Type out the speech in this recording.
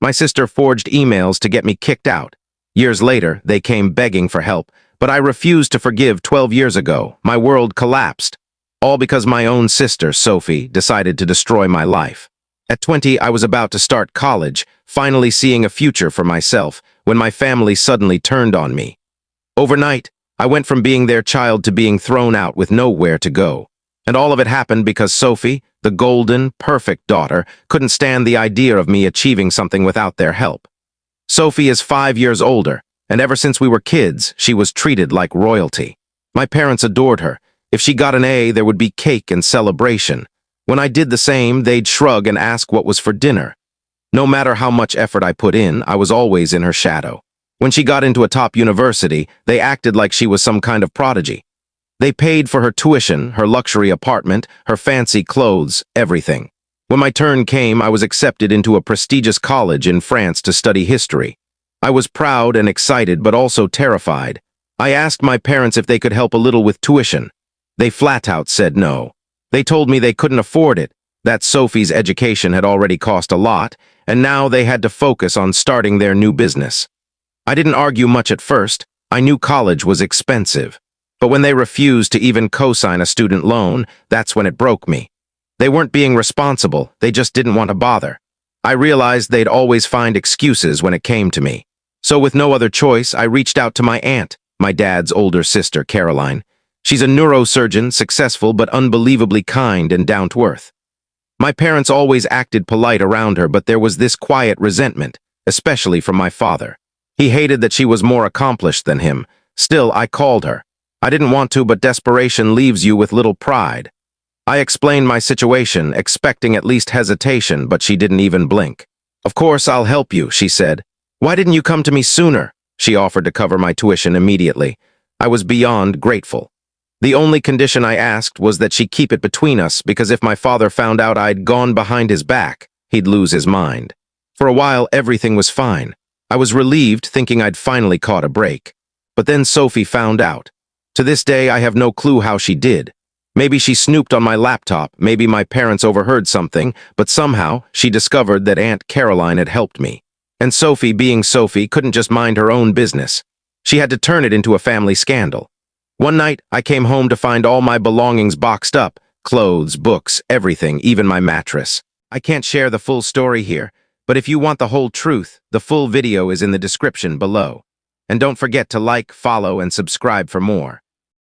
My sister forged emails to get me kicked out. Years later, they came begging for help, but I refused to forgive 12 years ago. My world collapsed. All because my own sister, Sophie, decided to destroy my life. At 20, I was about to start college, finally seeing a future for myself, when my family suddenly turned on me. Overnight, I went from being their child to being thrown out with nowhere to go. And all of it happened because Sophie, the golden, perfect daughter, couldn't stand the idea of me achieving something without their help. Sophie is 5 years older, and ever since we were kids, she was treated like royalty. My parents adored her. If she got an A, there would be cake and celebration. When I did the same, they'd shrug and ask what was for dinner. No matter how much effort I put in, I was always in her shadow. When she got into a top university, they acted like she was some kind of prodigy. They paid for her tuition, her luxury apartment, her fancy clothes, everything. When my turn came, I was accepted into a prestigious college in France to study history. I was proud and excited, but also terrified. I asked my parents if they could help a little with tuition. They flat out said no. They told me they couldn't afford it, that Sophie's education had already cost a lot, and now they had to focus on starting their new business. I didn't argue much at first. I knew college was expensive. But when they refused to even co-sign a student loan, that's when it broke me. They weren't being responsible, they just didn't want to bother. I realized they'd always find excuses when it came to me. So with no other choice, I reached out to my aunt, my dad's older sister, Caroline. She's a neurosurgeon, successful but unbelievably kind and down-to-earth. My parents always acted polite around her, but there was this quiet resentment, especially from my father. He hated that she was more accomplished than him. Still, I called her. I didn't want to, but desperation leaves you with little pride. I explained my situation, expecting at least hesitation, but she didn't even blink. "Of course, I'll help you," she said. "Why didn't you come to me sooner?" She offered to cover my tuition immediately. I was beyond grateful. The only condition I asked was that she keep it between us, because if my father found out I'd gone behind his back, he'd lose his mind. For a while, everything was fine. I was relieved, thinking I'd finally caught a break. But then Sophie found out. To this day, I have no clue how she did. Maybe she snooped on my laptop, maybe my parents overheard something, but somehow she discovered that Aunt Caroline had helped me. And Sophie, being Sophie, couldn't just mind her own business. She had to turn it into a family scandal. One night, I came home to find all my belongings boxed up, clothes, books, everything, even my mattress. I can't share the full story here, but if you want the whole truth, the full video is in the description below. And don't forget to like, follow, and subscribe for more.